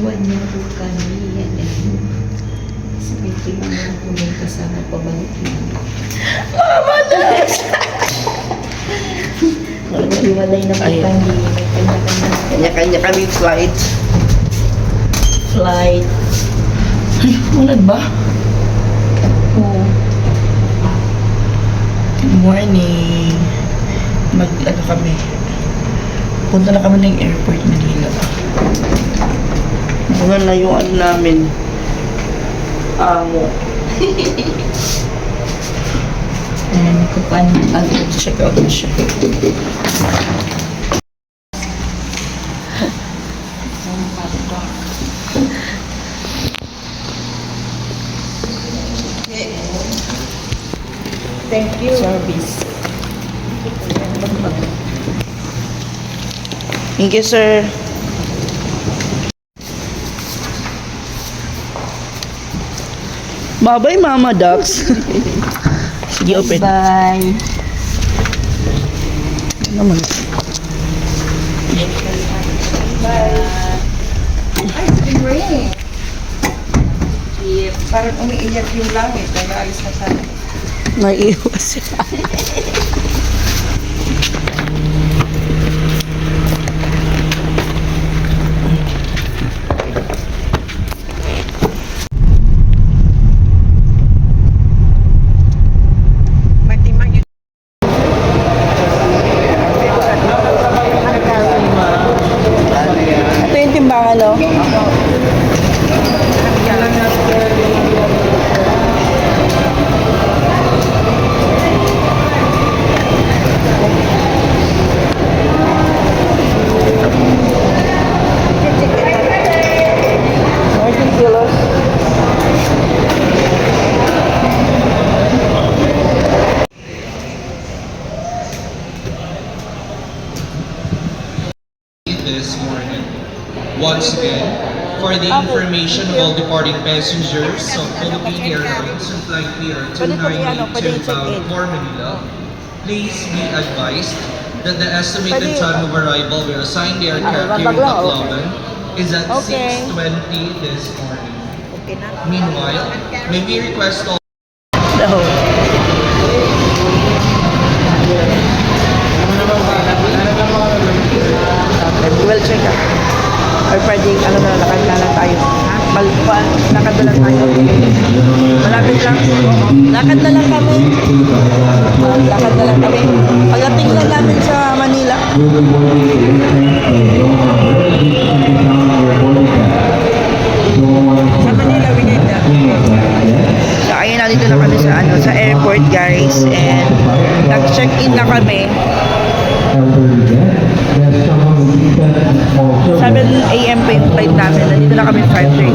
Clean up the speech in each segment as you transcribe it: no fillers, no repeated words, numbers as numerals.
Iwan niya po kami. Yan, yan. Sa may tinanong ko may kasama pabalik na. Mama Dax! Hiwalay na po Ayun. kami. May kanya-kanya. Kanya-kanya kami flight. Flight. Ay, ulan ba? Oh. Good morning. Ano kami? Punta na kami ng airport Manila. Ulan na yung ano namin. Amo. Alam ko paano Check out na siya. Thank you. Service. Thank you, sir. Bye-bye, Mama Dax. Sige, open. Bye. Ano naman? Ay, spring. Parang umiiyak yung langit. Nag-aalis na sana. Naiiwas siya. Ito yung timbangan, no? This morning. Once again, for the information of all departing passengers of Philippine Airlines on flight PR292 bound for Manila, please be advised that the estimated time of arrival we assigned the aircraft here in Tacloban is at 6:20 this morning. Meanwhile, may we request all No. Well, check out. Or pwedeng, ano na, lakad na lang tayo. Lakad na lang tayo. Malapit lang. Lakad na lang kami. Lakad na lang kami. Pagdating lang namin sa Manila. Sa Manila, we need that. So, ayun, nandito na kami sa, sa airport, guys. And, nag-check-in na kami. 7 AM pa yung flight namin. Nandito na kami 5:30.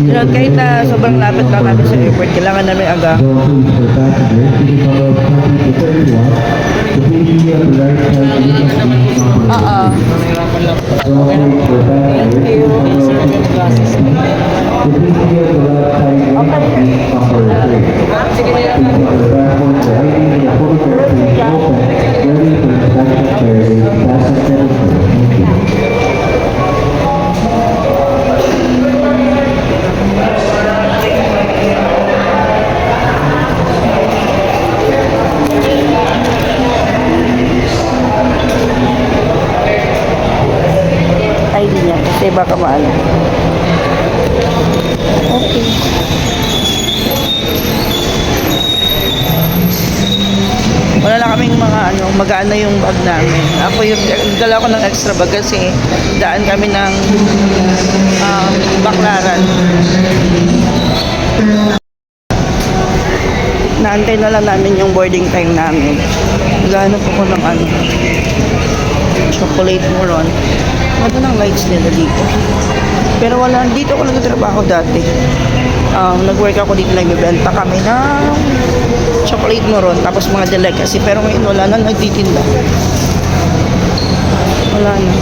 Pero kahit na sobrang lapit lang namin sa airport, kailangan namin aga. ID niya kasi baka maano. Okay. Wala lang kaming mga ano, magaan na yung bag namin. Ako yung dala ko ng extra bag kasi daan kami ng Baclaran. Naantay na lang namin yung boarding time namin. Gano'n po ko ng ano, chocolate moron. Ano ng lights nila dito. Pero wala, dito ako nagtatrabaho dati. Nag-work ako dito, nagbibenta kami ng chocolate moron, tapos mga delicacy. Pero ngayon wala na nagtitinda. Wala na.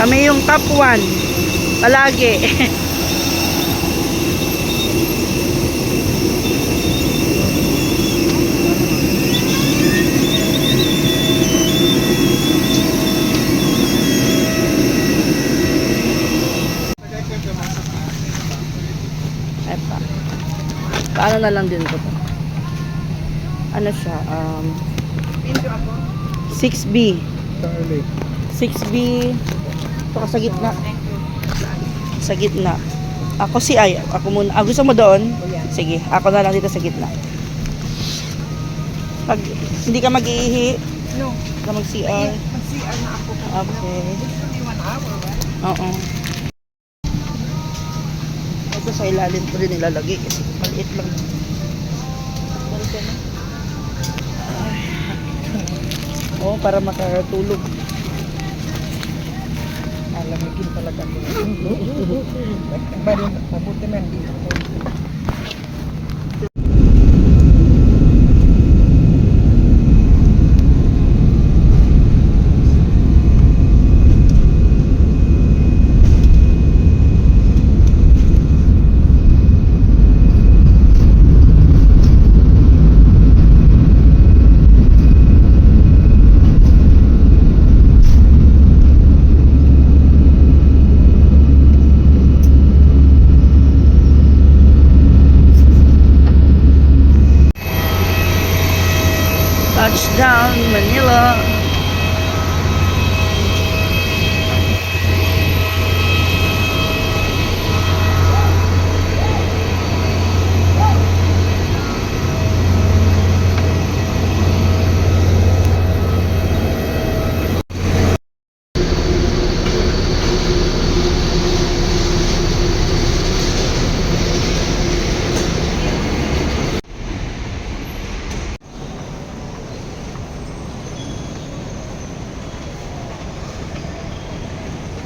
Kami yung top 1. Palagi. Epa. Paano na lang din ko to? Ano siya? 6B. 6B. Ito ka sa gitna. Sa gitna. Ako ako muna. Gusto mo doon? Sige, ako na lang dito sa gitna. Pag hindi ka mag-iihi, No. hindi ka mag-CR. Mag-CR na ako. Okay. It's only 1 hour, right? Oo. Ito sa ilalim ko din nilalagay kasi maliit lang. Oo, para makatulog. Malamigin talaga ko. Mabuti man dito. Touchdown, Manila.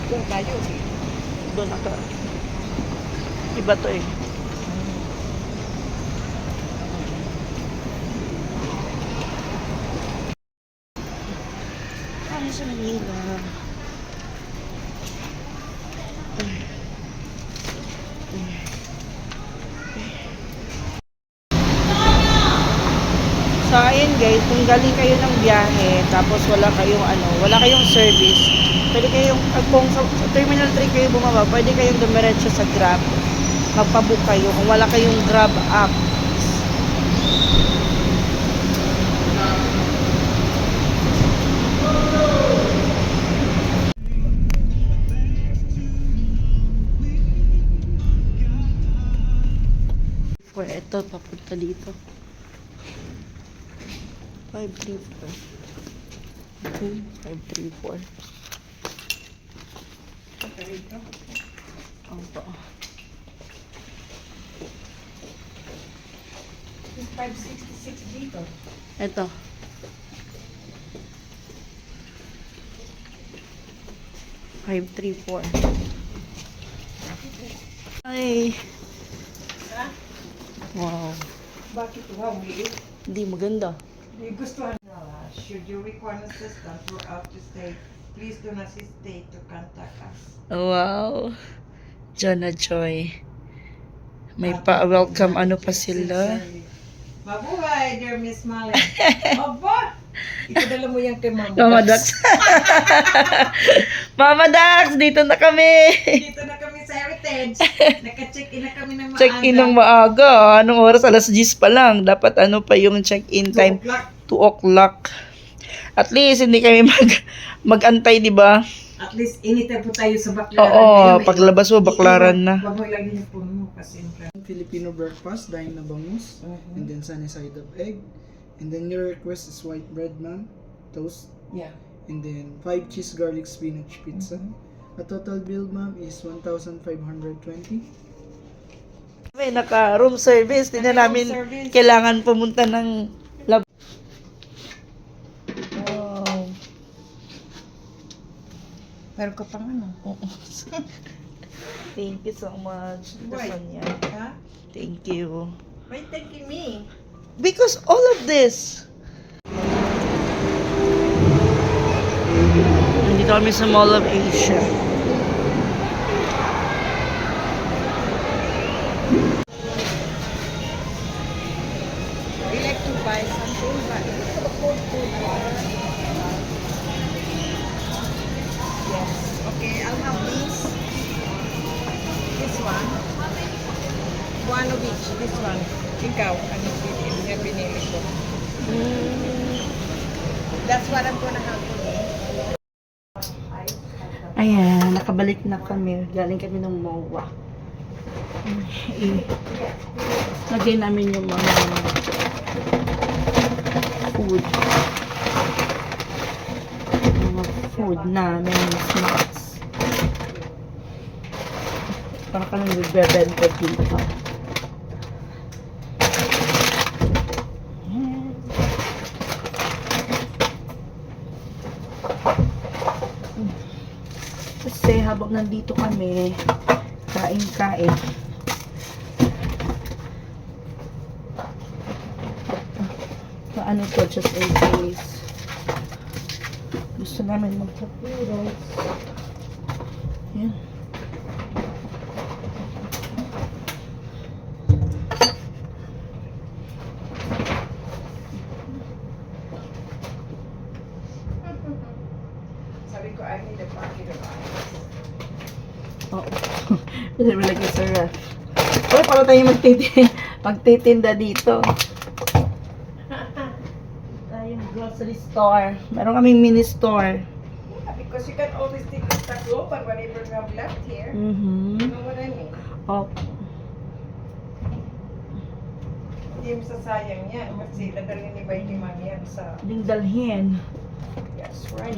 Doon tayo. Doon ako. Iba to eh. Ay, sa Manila. So, ayun guys, kung galing kayo ng biyahe, tapos wala kayong service, pwede kayong, kung sa Terminal 3 kayo bumaba, pwede kayong dumiretso sa Grab. Magpabook kayo kung wala kayong Grab app. Ito, papunta dito. 534. 534. Opo. 566 dito. Ito. Five, three, four. Ay. Wow. Bakit wow, may Hindi maganda. may gustuhan na. Should you require assistance throughout the stay, please do not hesitate to contact us. Wow. Jana Joy. May pa-welcome ano pa sila. Mabuhay, dear Miss Mali. Aba! Ipadala mo yan kay Mama Mama Dax. Mama Dax, dito na kami. Dito na kami sa Heritage. Naka-check-in na kami ng maaga. Check-in ng maaga. Anong oras? Alas 10 pa lang. Dapat ano pa yung check-in time? 2 o'clock. At least hindi kami mag-antay, di ba? At least anytime po tayo sa Baklaran. Oo, paglabas mo, Baklaran na. Wag mo ilagay yung phone mo kasi Filipino breakfast, dine na bangus, and then sunny side up egg. And then your request is white bread, ma'am, toast, yeah. and then 5 cheese garlic spinach pizza. A total bill, ma'am, is 1,520. May naka-room service. Hindi na namin service. kailangan pumunta ng lab. Wow. Pero ka pang ano? Thank you so much. Why? Sonia. Ha? Thank you. Why thanking me? Because all of this. Nandito kami sa Mall of Asia. Panovich, this one. Ikaw, ano pinili ko? That's what I'm gonna have today. Ayan, nakabalik na kami. Galing kami ng MOA. Lagay namin yung mga food. Mga food namin, snacks. Para kami nagbebenta dito. Ayan. Kasi habang nandito kami, kain-kain. Paano to, just in case. Gusto namin magpapuros. Yan. Sabi ko, I need a packet of ice. Oo. Kasi malagay sa ref. Uy, para tayo magtitinda dito. Tayong grocery store. Meron kaming mini store. Yeah, because you can always take the stock over whatever you have left here. You know what I mean? Oh, Hindi mo sasayang yan kasi dadalhin ni Baby Mami yan sa... yung dalhin. Yes, right.